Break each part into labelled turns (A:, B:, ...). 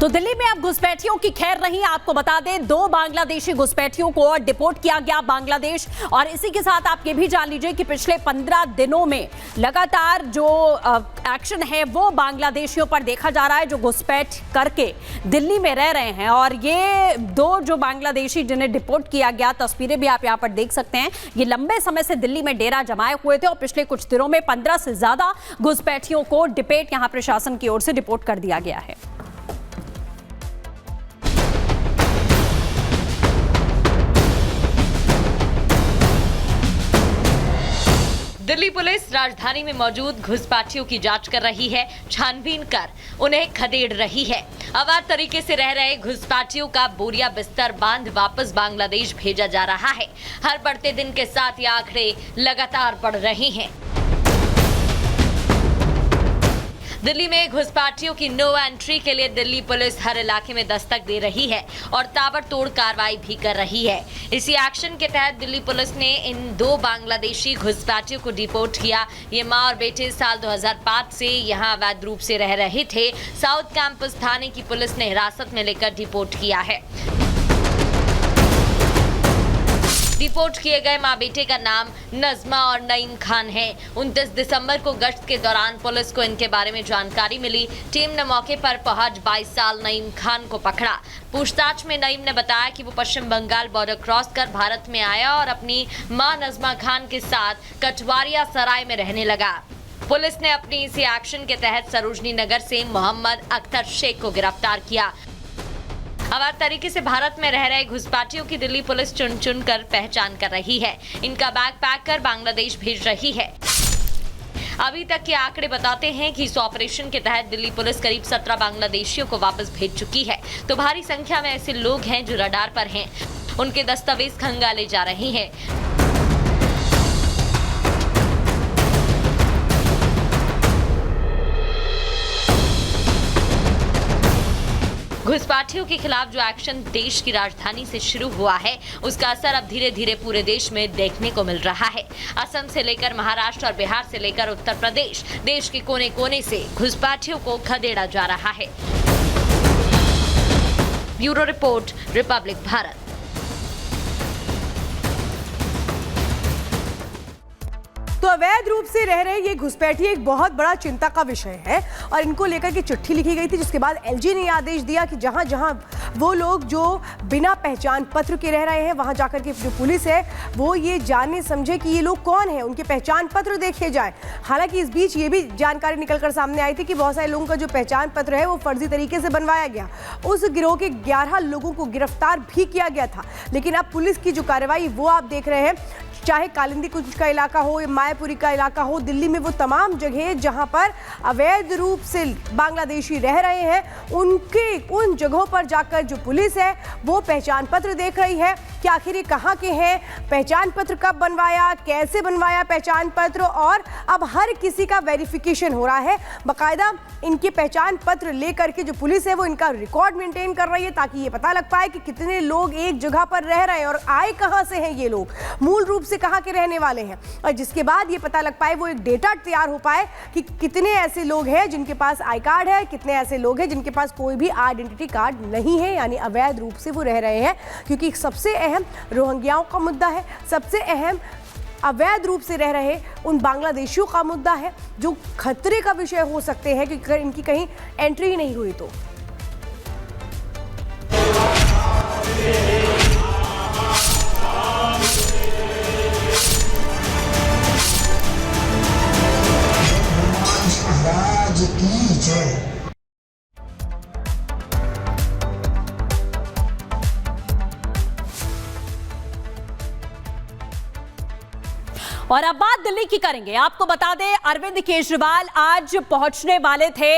A: तो दिल्ली में अब घुसपैठियों की खैर नहीं। आपको बता दें, 2 बांग्लादेशी घुसपैठियों को और डिपोर्ट किया गया बांग्लादेश। और इसी के साथ आप ये भी जान लीजिए कि पिछले 15 दिनों में लगातार जो एक्शन है वो बांग्लादेशियों पर देखा जा रहा है, जो घुसपैठ करके दिल्ली में रह रहे हैं। और ये 2 जो बांग्लादेशी जिन्हें डिपोर्ट किया गया, तस्वीरें भी आप यहाँ पर देख सकते हैं, ये लंबे समय से दिल्ली में डेरा जमाए हुए थे और पिछले कुछ दिनों में 15 से ज्यादा घुसपैठियों को डिपेट यहाँ प्रशासन की ओर से डिपोर्ट कर दिया गया है।
B: दिल्ली पुलिस राजधानी में मौजूद घुसपैठियों की जांच कर रही है, छानबीन कर उन्हें खदेड़ रही है। अवैध तरीके से रह रहे घुसपैठियों का बोरिया बिस्तर बांध वापस बांग्लादेश भेजा जा रहा है। हर बढ़ते दिन के साथ ये आंकड़े लगातार बढ़ रहे हैं। दिल्ली में घुसपैठियों की नो एंट्री के लिए दिल्ली पुलिस हर इलाके में दस्तक दे रही है और ताबड़तोड़ कार्रवाई भी कर रही है। इसी एक्शन के तहत दिल्ली पुलिस ने इन 2 बांग्लादेशी घुसपैठियों को डिपोर्ट किया। ये मां और बेटे साल 2005 से यहां अवैध रूप से रह रहे थे। साउथ कैंपस थाने की पुलिस ने हिरासत में लेकर डिपोर्ट किया है। डिपोर्ट किए गए मां बेटे का नाम नजमा और नईम खान है। 29 दिसंबर को गश्त के दौरान पुलिस को इनके बारे में जानकारी मिली। टीम ने मौके पर पहुंच 22 साल नईम खान को पकड़ा। पूछताछ में नईम ने बताया कि वो पश्चिम बंगाल बॉर्डर क्रॉस कर भारत में आया और अपनी मां नजमा खान के साथ कटवारिया सराय में रहने लगा। पुलिस ने अपनी इसी एक्शन के तहत सरोजनी नगर से मोहम्मद अख्तर शेख को गिरफ्तार किया। अवैध तरीके से भारत में रह रहे घुसपैठियों की दिल्ली पुलिस चुन चुन कर पहचान कर रही है। इनका बैग पैक कर बांग्लादेश भेज रही है। अभी तक के आंकड़े बताते हैं कि इस ऑपरेशन के तहत दिल्ली पुलिस करीब 17 बांग्लादेशियों को वापस भेज चुकी है। तो भारी संख्या में ऐसे लोग हैं जो रडार पर हैं। उनके दस्तावेज खंगाले जा रहे हैं। घुसपैठियों के खिलाफ जो एक्शन देश की राजधानी से शुरू हुआ है, उसका असर अब धीरे धीरे पूरे देश में देखने को मिल रहा है। असम से लेकर महाराष्ट्र और बिहार से लेकर उत्तर प्रदेश, देश के कोने कोने से घुसपैठियों को खदेड़ा जा रहा है। Bureau report, Republic Bharat.
C: तो अवैध रूप से रह रहे ये घुसपैठी एक बहुत बड़ा चिंता का विषय है और इनको लेकर के चिट्ठी लिखी गई थी, जिसके बाद एलजी ने आदेश दिया कि जहां जहां वो लोग जो बिना पहचान पत्र के रह रहे हैं, वहां जाकर के जो पुलिस है वो ये जानने समझे कि ये लोग कौन हैं, उनके पहचान पत्र देखे जाएं। हालांकि इस बीच ये भी जानकारी निकलकर सामने आई थी कि बहुत सारे लोगों का जो पहचान पत्र है वो फर्जी तरीके से बनवाया गया। उस गिरोह के 11 लोगों को गिरफ्तार भी किया गया था। लेकिन अब पुलिस की जो कार्रवाई वो आप देख रहे हैं, चाहे कालिंदी कुंज का इलाका हो या मायापुरी का इलाका हो, दिल्ली में वो तमाम जगह जहां पर अवैध रूप से बांग्लादेशी रह रहे हैं, उन जगहों पर जाकर जो पुलिस है वो पहचान पत्र देख रही है कि आखिर ये कहाँ के हैं, पहचान पत्र कब बनवाया, कैसे बनवाया पहचान पत्र, और अब हर किसी का वेरिफिकेशन हो रहा है। बाकायदा इनके पहचान पत्र लेकर के जो पुलिस है वो इनका रिकॉर्ड मेंटेन कर रही है, ताकि ये पता लग पाए कि कितने लोग एक जगह पर रह रहे हैं और आए कहाँ से हैं ये लोग, मूल रूप से कहाँ के रहने वाले हैं। और जिसके बाद ये पता लग पाए, वो एक डेटा तैयार हो पाए कि कितने ऐसे लोग हैं जिनके पास आई कार्ड है, कितने ऐसे लोग हैं जिनके पास कोई भी आइडेंटिटी कार्ड नहीं है, यानी अवैध रूप से वो रह रहे हैं। क्योंकि सबसे अहम रोहिंग्याओं का मुद्दा है, सबसे अहम अवैध रूप से रह रहे उन बांग्लादेशियों का मुद्दा है, जो खतरे का विषय हो सकते हैं क्योंकि अगर इनकी कहीं एंट्री ही नहीं हुई तो।
A: और अब बात दिल्ली की करेंगे। आपको बता दें, अरविंद केजरीवाल आज पहुंचने वाले थे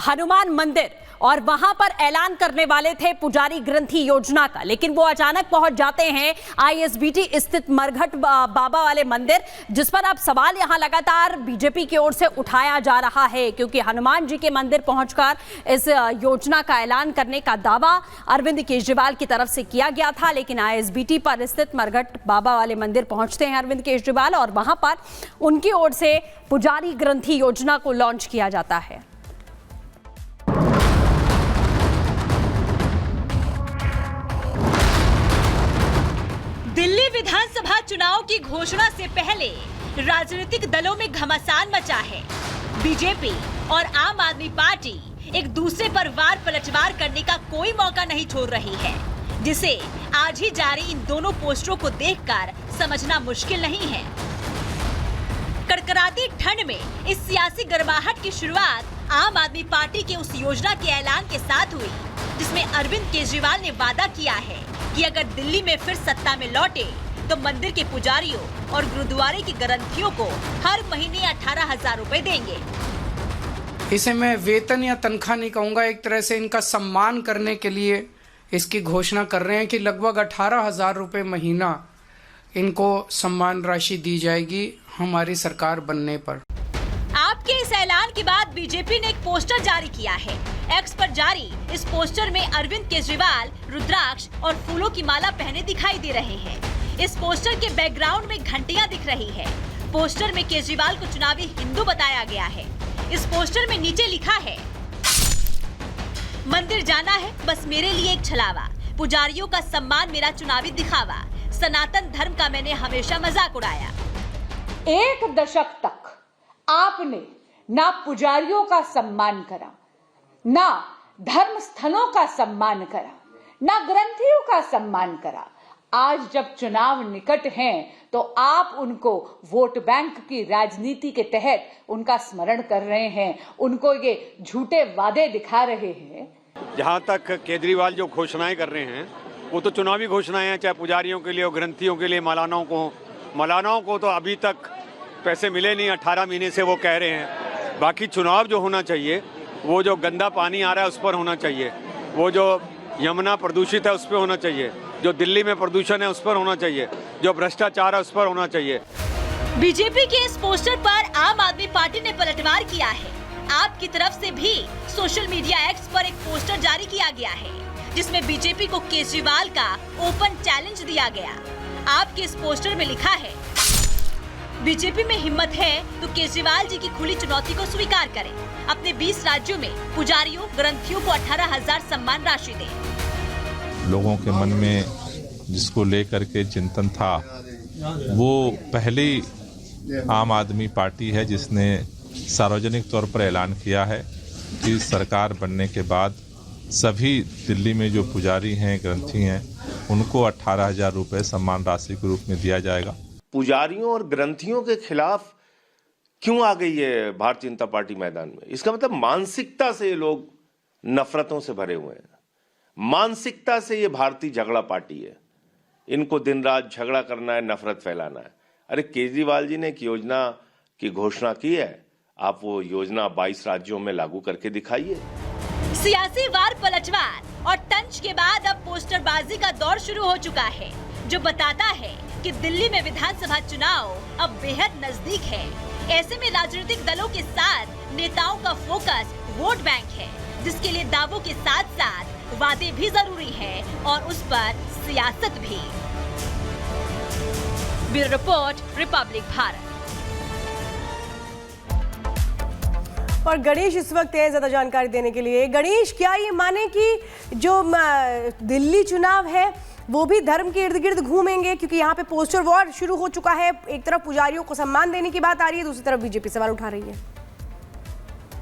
A: हनुमान मंदिर और वहां पर ऐलान करने वाले थे पुजारी ग्रंथि योजना का, लेकिन वो अचानक पहुंच जाते हैं आईएसबीटी स्थित मरघट बाबा वाले मंदिर, जिस पर अब सवाल यहां लगातार बीजेपी की ओर से उठाया जा रहा है, क्योंकि हनुमान जी के मंदिर पहुंचकर इस योजना का ऐलान करने का दावा अरविंद केजरीवाल की तरफ से किया गया था। लेकिन आईएसबीटी पर स्थित मरघट बाबा वाले मंदिर पहुंचते हैं अरविंद केजरीवाल और वहां पर उनकी ओर से पुजारी ग्रंथि योजना को लॉन्च किया जाता है। घोषणा से पहले राजनीतिक दलों में घमासान मचा है। बीजेपी और आम आदमी पार्टी एक दूसरे पर वार पलटवार करने का कोई मौका नहीं छोड़ रही है, जिसे आज ही जारी इन दोनों पोस्टरों को देखकर समझना मुश्किल नहीं है। कड़कड़ाती ठंड में इस सियासी गर्माहट की शुरुआत आम आदमी पार्टी के उस योजना के ऐलान के साथ हुई, जिसमें अरविंद केजरीवाल ने वादा किया है कि अगर दिल्ली में फिर सत्ता में लौटे तो मंदिर के पुजारियों और गुरुद्वारे की ग्रंथियों को हर महीने 18,000 रुपए देंगे।
D: इसे मैं वेतन या तनख्वाह नहीं कहूँगा, एक तरह से इनका सम्मान करने के लिए इसकी घोषणा कर रहे हैं कि लगभग 18,000 रुपये महीना इनको सम्मान राशि दी जाएगी हमारी सरकार बनने पर।
A: आपके इस ऐलान के बाद बीजेपी ने एक पोस्टर जारी किया है। एक्स पर जारी इस पोस्टर में अरविंद केजरीवाल रुद्राक्ष और फूलों की माला पहने दिखाई दे रहे हैं। इस पोस्टर के बैकग्राउंड में घंटियां दिख रही है। पोस्टर में केजरीवाल को चुनावी हिंदू बताया गया है। इस पोस्टर में नीचे लिखा है, मंदिर जाना है बस मेरे लिए एक छलावा, पुजारियों का सम्मान मेरा चुनावी दिखावा, सनातन धर्म का मैंने हमेशा मजाक उड़ाया।
E: 1 दशक तक आपने ना पुजारियों का सम्मान करा, ना धर्म स्थलों का सम्मान करा, ना ग्रंथियों का सम्मान करा। आज जब चुनाव निकट हैं तो आप उनको वोट बैंक की राजनीति के तहत उनका स्मरण कर रहे हैं, उनको ये झूठे वादे दिखा रहे हैं।
F: जहाँ तक केजरीवाल जो घोषणाएं कर रहे हैं वो तो चुनावी घोषणाएं हैं, चाहे पुजारियों के लिए और ग्रंथियों के लिए, मौलानाओं को तो अभी तक पैसे मिले नहीं, 18 महीने से वो कह रहे हैं। बाकी चुनाव जो होना चाहिए वो जो गंदा पानी आ रहा है उस पर होना चाहिए, वो जो यमुना प्रदूषित है उस पर होना चाहिए, जो दिल्ली में प्रदूषण है उस पर होना चाहिए, जो भ्रष्टाचार है उस पर होना चाहिए।
A: बीजेपी के इस पोस्टर पर आम आदमी पार्टी ने पलटवार किया है। आपकी तरफ से भी सोशल मीडिया एक्स पर एक पोस्टर जारी किया गया है, जिसमें बीजेपी को केजरीवाल का ओपन चैलेंज दिया गया। आपके इस पोस्टर में लिखा है, बीजेपी में हिम्मत है तो केजरीवाल जी की खुली चुनौती को स्वीकार करें, अपने 20 राज्यों में पुजारियों ग्रंथियों को 18,000 सम्मान राशि दें।
G: लोगों के मन में जिसको लेकर के चिंतन था, वो पहली आम आदमी पार्टी है जिसने सार्वजनिक तौर पर ऐलान किया है कि सरकार बनने के बाद सभी दिल्ली में जो पुजारी हैं, ग्रंथी हैं, उनको 18,000 रुपये सम्मान राशि के रूप में दिया जाएगा।
H: पुजारियों और ग्रंथियों के खिलाफ क्यों आ गई है भारतीय जनता पार्टी मैदान में? इसका मतलब मानसिकता से ये लोग नफरतों से भरे हुए हैं, मानसिकता से ये भारतीय झगड़ा पार्टी है। इनको दिन रात झगड़ा करना है, नफरत फैलाना है। अरे केजरीवाल जी ने एक योजना की घोषणा की है, आप वो योजना 22 राज्यों में लागू करके दिखाइए।
A: सियासी वार पलटवार और तंज के बाद अब पोस्टरबाजी का दौर शुरू हो चुका है, जो बताता है कि दिल्ली में विधानसभा चुनाव अब बेहद नजदीक है। ऐसे में राजनीतिक दलों के साथ नेताओं का फोकस वोट बैंक है, जिसके लिए दावों के साथ साथ वादे भी जरूरी है और उस पर सियासत भी। Bureau report, Republic Bharat.
C: और गणेश इस वक्त है ज्यादा जानकारी देने के लिए। गणेश, क्या ये माने कि जो दिल्ली चुनाव है वो भी धर्म के इर्द गिर्द घूमेंगे, क्योंकि यहाँ पे पोस्टर वॉर शुरू हो चुका है। एक तरफ पुजारियों को सम्मान देने की बात आ रही है, दूसरी तरफ बीजेपी सवाल उठा रही है।